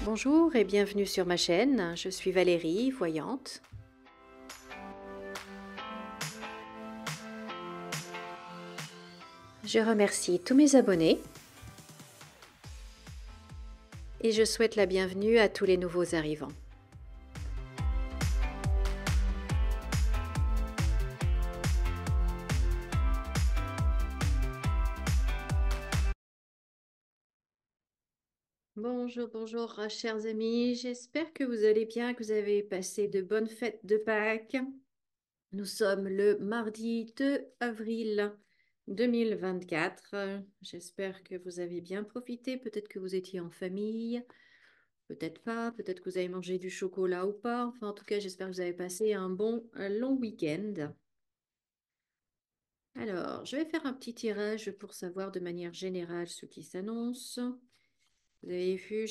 Bonjour et bienvenue sur ma chaîne, je suis Valérie, voyante. Je remercie tous mes abonnés et je souhaite la bienvenue à tous les nouveaux arrivants. Bonjour, bonjour, chers amis, j'espère que vous allez bien, que vous avez passé de bonnes fêtes de Pâques. Nous sommes le mardi 2 avril 2024. J'espère que vous avez bien profité, peut-être que vous étiez en famille. Peut-être pas, peut-être que vous avez mangé du chocolat ou pas. Enfin, en tout cas, j'espère que vous avez passé un bon long week-end. Alors, je vais faire un petit tirage pour savoir de manière générale ce qui s'annonce. Vous avez vu,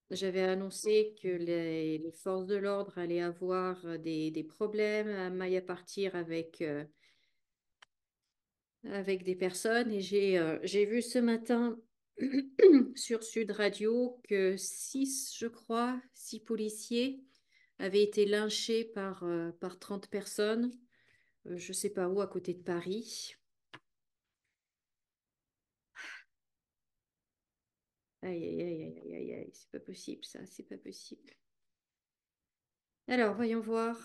j'avais annoncé que les forces de l'ordre allaient avoir des problèmes à maille à partir avec des personnes et j'ai vu ce matin sur Sud Radio que je crois, six policiers avaient été lynchés par 30 personnes, je ne sais pas où, à côté de Paris. Aïe, aïe, aïe, aïe, aïe, aïe, aïe, c'est pas possible ça, c'est pas possible. Alors, voyons voir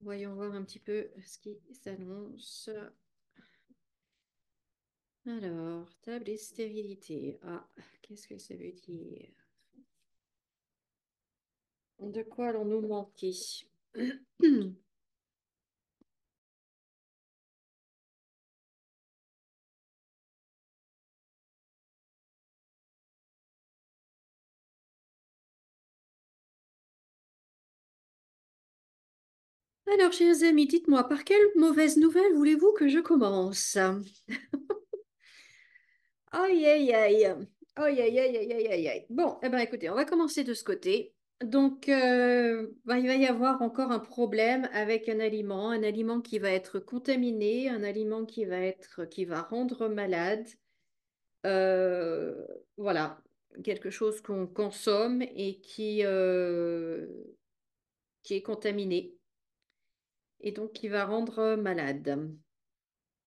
un petit peu ce qui s'annonce. Alors, table et stérilité. Ah, qu'est-ce que ça veut dire? De quoi allons-nous manquer? Alors, chers amis, dites-moi, par quelle mauvaise nouvelle voulez-vous que je commence? Aïe, aïe, aïe. Aïe, aïe, aïe, aïe, aïe, aïe, aïe. Bon, eh ben, écoutez, on va commencer de ce côté. Donc, il va y avoir encore un problème avec un aliment qui va être contaminé, un aliment qui va rendre malade. Euh, voilà, quelque chose qu'on consomme et qui est contaminé et donc qui va rendre malade.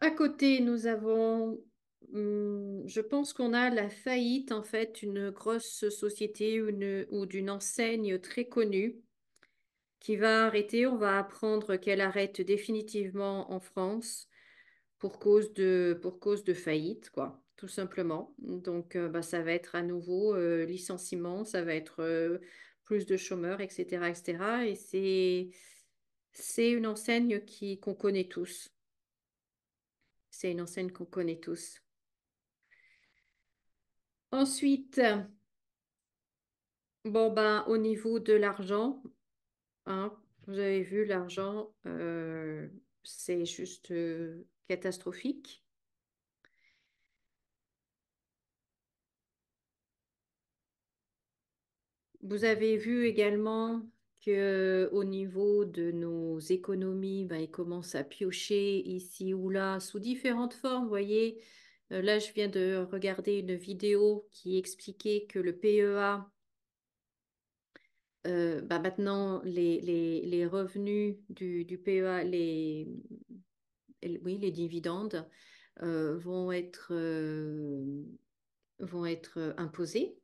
À côté, nous avons, je pense qu'on a la faillite, en fait, une grosse société ou d'une enseigne très connue qui va arrêter. On va apprendre qu'elle arrête définitivement en France pour cause de faillite, quoi, tout simplement. Donc, bah, ça va être à nouveau licenciement, ça va être plus de chômeurs, etc., etc. Et c'est une enseigne qu'on connaît tous. C'est une enseigne qu'on connaît tous. Ensuite, bon ben au niveau de l'argent, hein, vous avez vu l'argent, c'est juste catastrophique. Vous avez vu également que au niveau de nos économies, ben, ils commencent à piocher ici ou là sous différentes formes. Vous voyez, là je viens de regarder une vidéo qui expliquait que le PEA bah maintenant, les revenus du PEA, oui, les dividendes vont être imposés,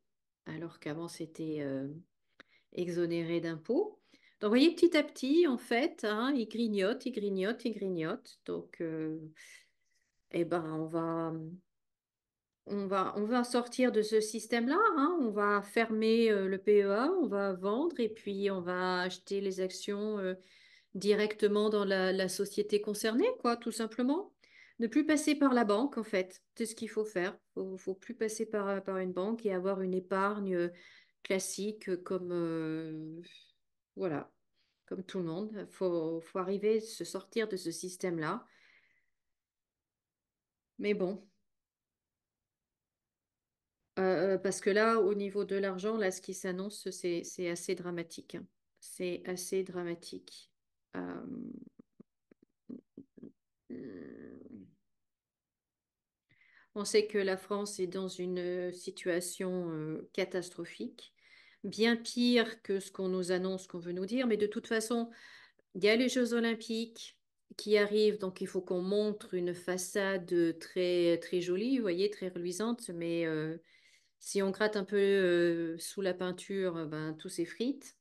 alors qu'avant, c'était exonéré d'impôts. Donc, vous voyez, petit à petit, en fait, hein, ils grignotent, ils grignotent, ils grignotent. Donc, eh ben, on va sortir de ce système-là, hein. On va fermer le PEA, on va vendre et puis on va acheter les actions directement dans la société concernée, quoi, tout simplement. Ne plus passer par la banque, en fait. C'est ce qu'il faut faire. Faut plus passer par une banque et avoir une épargne classique voilà, comme tout le monde. Faut arriver à se sortir de ce système-là. Mais bon. Parce que là, au niveau de l'argent, là, ce qui s'annonce, c'est assez dramatique, hein. C'est assez dramatique. Euh, On sait que la France est dans une situation catastrophique, bien pire que ce qu'on nous annonce, qu'on veut nous dire, mais de toute façon, il y a les Jeux Olympiques qui arrivent, donc il faut qu'on montre une façade très, très jolie, vous voyez, très reluisante, mais si on gratte un peu sous la peinture, ben, tout s'effrite.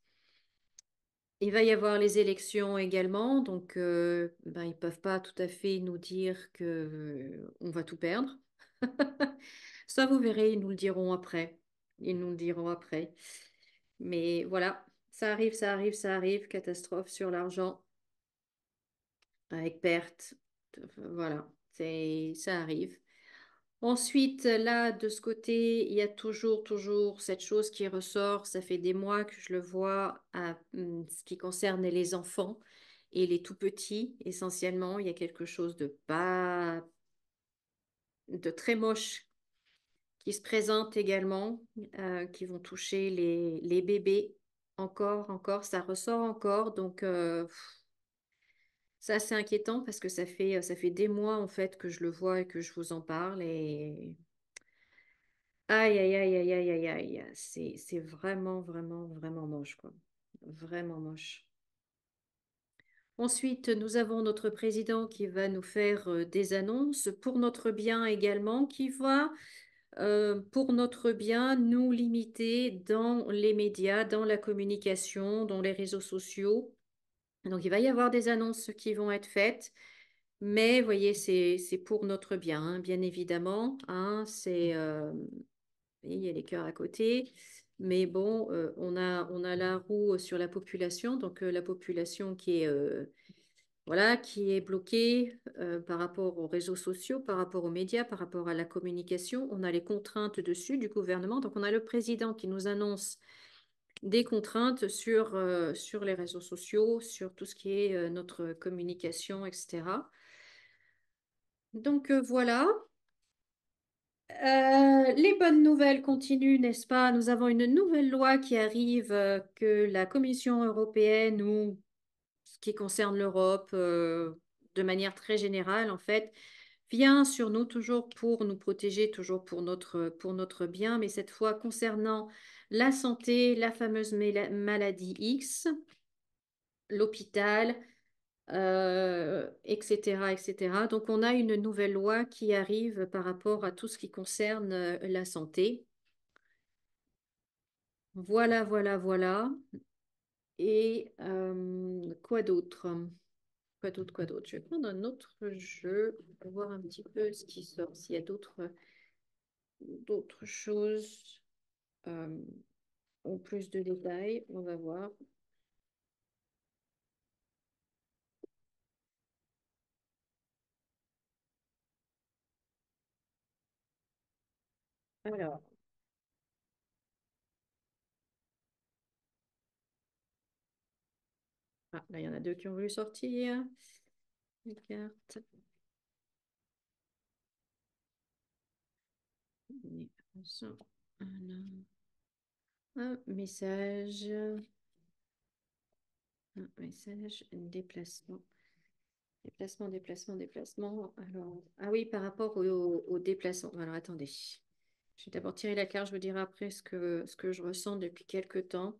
Il va y avoir les élections également, donc ben, ils peuvent pas tout à fait nous dire que on va tout perdre. Ça, vous verrez, ils nous le diront après. Ils nous le diront après. Mais voilà, ça arrive, ça arrive, ça arrive. Catastrophe sur l'argent, avec perte. Voilà, ça arrive. Ensuite, là, de ce côté, il y a toujours, toujours cette chose qui ressort. Ça fait des mois que je le vois à ce qui concerne les enfants et les tout petits. Essentiellement, il y a quelque chose de pas, de très moche qui se présente également, qui vont toucher les bébés. Encore, encore, ça ressort encore. Donc, ça, c'est inquiétant parce que ça fait des mois, en fait, que je le vois et que je vous en parle. Et aïe, aïe, aïe, aïe, aïe, aïe, aïe. C'est vraiment, vraiment, vraiment moche, quoi. Vraiment moche. Ensuite, nous avons notre président qui va nous faire des annonces pour notre bien également, qui va, pour notre bien, nous limiter dans les médias, dans la communication, dans les réseaux sociaux. Donc, il va y avoir des annonces qui vont être faites, mais voyez, c'est pour notre bien, hein, bien évidemment. Hein, et il y a les cœurs à côté. Mais bon, on a la roue sur la population, donc la population qui est, voilà, qui est bloquée par rapport aux réseaux sociaux, par rapport aux médias, par rapport à la communication. On a les contraintes dessus du gouvernement. Donc on a le président qui nous annonce des contraintes sur les réseaux sociaux, sur tout ce qui est notre communication, etc. Donc voilà. Les bonnes nouvelles continuent, n'est-ce pas? Nous avons une nouvelle loi qui arrive que la Commission européenne ou ce qui concerne l'Europe de manière très générale, en fait, vient sur nous toujours pour nous protéger, toujours pour notre bien, mais cette fois concernant la santé, la fameuse maladie X, l'hôpital, etc., etc. Donc, on a une nouvelle loi qui arrive par rapport à tout ce qui concerne la santé. Voilà, voilà, voilà. Et quoi d'autre? Quoi d'autre, quoi d'autre? Je vais prendre un autre jeu pour voir un petit peu ce qui sort, s'il y a d'autres choses euh, en plus de détails. On va voir. Alors, ah, là, il y en a deux qui ont voulu sortir. Les cartes. Un message. Un message. Déplacement. Déplacement, déplacement, déplacement. Alors, ah oui, par rapport au déplacement. Alors, attendez. Je vais d'abord tirer la carte, je vous dirai après ce que je ressens depuis quelque temps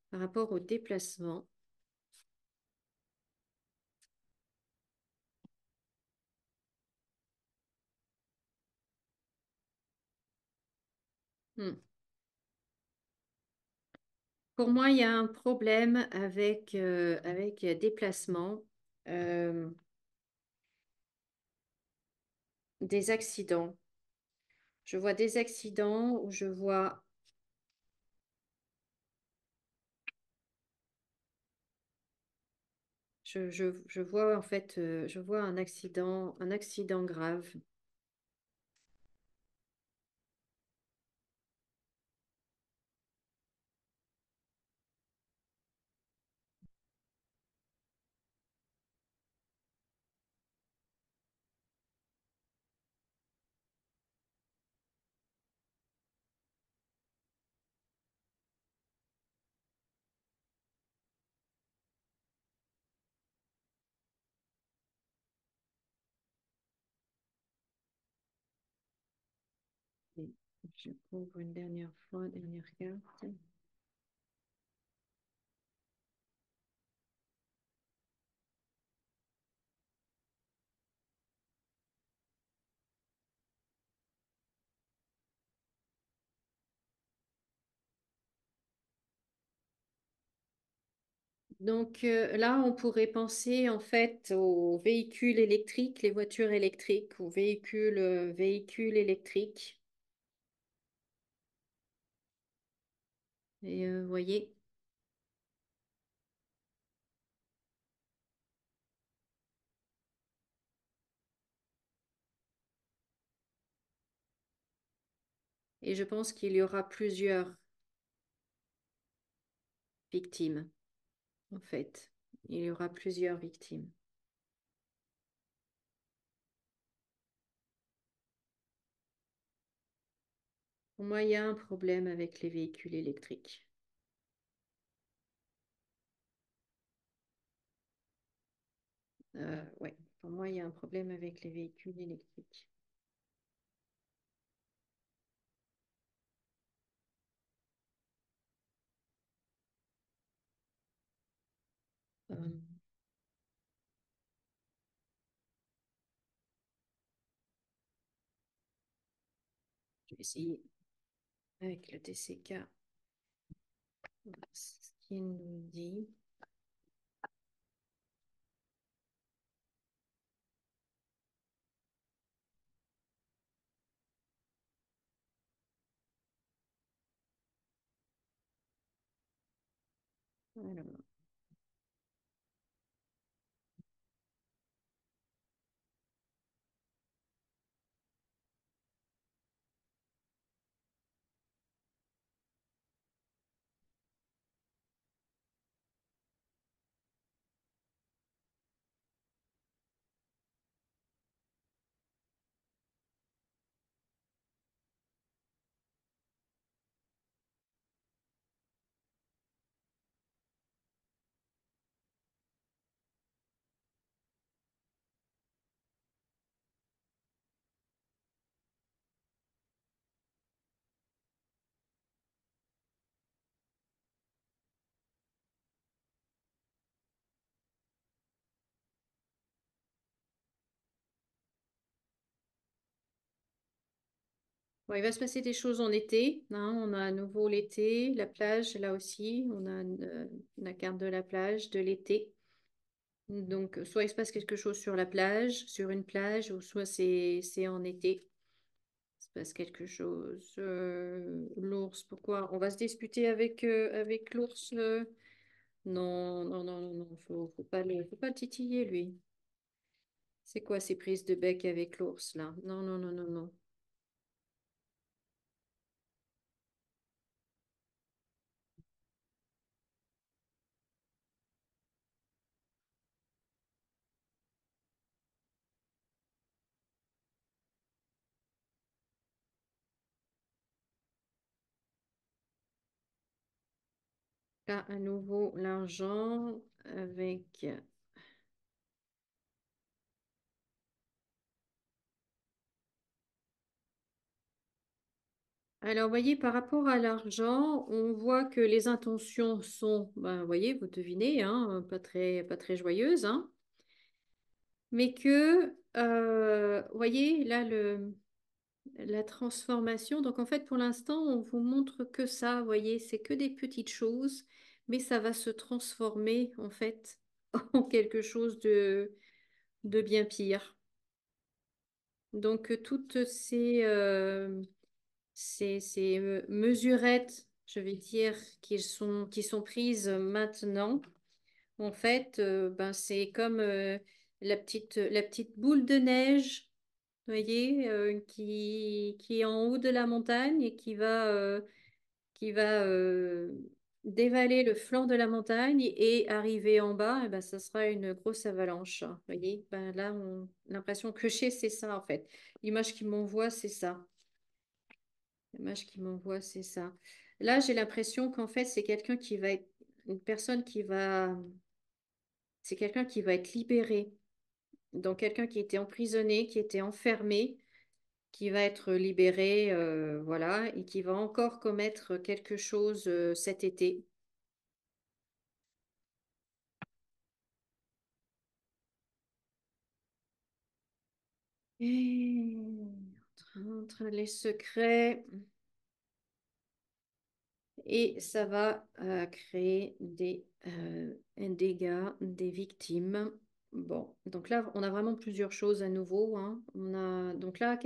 par rapport au déplacement. Hmm. Pour moi, il y a un problème avec déplacement, euh, des accidents. Je vois des accidents où je vois en fait, je vois un accident grave. Je couvre une dernière fois, dernière carte. Donc là, on pourrait penser en fait aux véhicules électriques, les voitures électriques, aux véhicules électriques. Et vous voyez, et je pense qu'il y aura plusieurs victimes, en fait. Il y aura plusieurs victimes. Pour moi, il y a un problème avec les véhicules électriques. Ouais, pour moi, il y a un problème avec les véhicules électriques. Euh, je vais essayer avec le TCK, voir ce qu'il nous dit. Alors, bon, il va se passer des choses en été, hein. On a à nouveau l'été, la plage, là aussi. On a la carte de la plage, de l'été. Donc, soit il se passe quelque chose sur la plage, sur une plage, ou soit c'est en été. Il se passe quelque chose. L'ours, pourquoi? On va se disputer avec l'ours. Non, non, non, non, non, faut pas le titiller, lui. C'est quoi ces prises de bec avec l'ours, là? Non, non, non, non, non. Là, à nouveau, l'argent avec... Alors, vous voyez, par rapport à l'argent, on voit que les intentions sont, ben, vous voyez, vous devinez, hein, pas très joyeuses, hein, mais que, vous voyez, là, la transformation, donc en fait, pour l'instant, on vous montre que ça, vous voyez, c'est que des petites choses, mais ça va se transformer, en fait, en quelque chose de bien pire. Donc, toutes ces mesurettes, je vais dire, qui sont prises maintenant, en fait, ben, c'est comme la petite boule de neige, vous voyez, qui est en haut de la montagne et qui va dévaler le flanc de la montagne et arriver en bas, et ben, ça sera une grosse avalanche. Vous voyez, ben, là, l'impression que j'ai, c'est ça, en fait. L'image qui m'envoie, c'est ça. L'image qui m'envoie, c'est ça. Là, j'ai l'impression qu'en fait, c'est quelqu'un qui va être une personne qui va, c'est quelqu'un qui va être libéré. Donc, quelqu'un qui était emprisonné, qui était enfermé. qui va être libéré, voilà, et qui va encore commettre quelque chose cet été. Et entre les secrets, et ça va créer un dégât, des victimes. Bon, donc là, on a vraiment plusieurs choses à nouveau, hein. On a donc là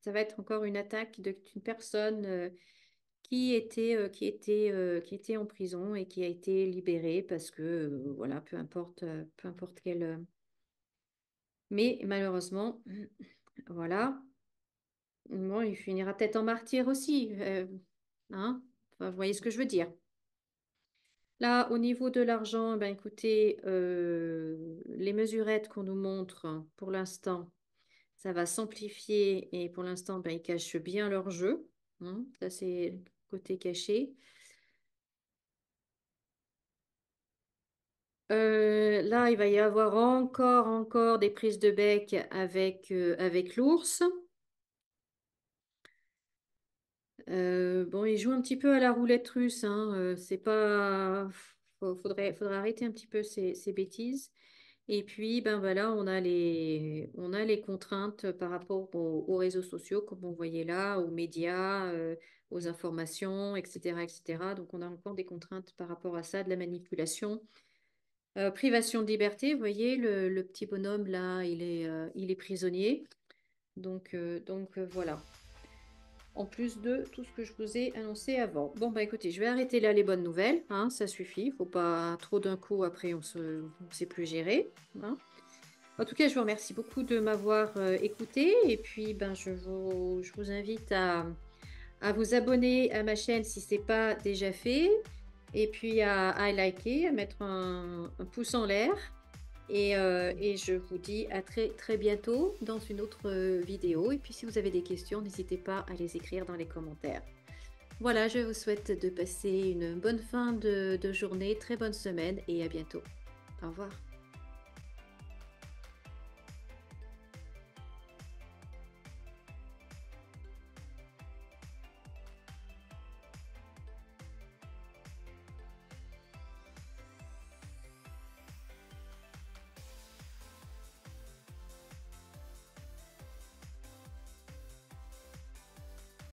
ça va être encore une attaque d'une personne qui était en prison et qui a été libérée parce que voilà, peu importe quelle. Mais malheureusement, voilà, bon, il finira peut-être en martyr aussi, hein. Enfin, vous voyez ce que je veux dire. Là, au niveau de l'argent, ben écoutez, les mesurettes qu'on nous montre pour l'instant, ça va s'amplifier et pour l'instant, ben, ils cachent bien leur jeu, hein. Ça, c'est le côté caché. Là, il va y avoir encore des prises de bec avec l'ours. Bon, il joue un petit peu à la roulette russe, hein. C'est pas. Faudrait arrêter un petit peu ces bêtises. Et puis, ben voilà, on a les contraintes par rapport aux réseaux sociaux, comme on voyait là, aux médias, aux informations, etc., etc. Donc, on a encore des contraintes par rapport à ça, de la manipulation. Privation de liberté, vous voyez, le petit bonhomme là, il est prisonnier. Donc, voilà. En plus de tout ce que je vous ai annoncé avant. Bon, bah écoutez, je vais arrêter là les bonnes nouvelles, hein, ça suffit. Faut pas trop d'un coup, après on sait plus gérer, hein. En tout cas, je vous remercie beaucoup de m'avoir écouté et puis ben, je vous invite à vous abonner à ma chaîne si ce n'est pas déjà fait et puis à liker, à mettre un pouce en l'air et je vous dis à très bientôt dans une autre vidéo. Et puis si vous avez des questions, n'hésitez pas à les écrire dans les commentaires. Voilà, je vous souhaite de passer une bonne fin de journée, très bonne semaine et à bientôt. Au revoir.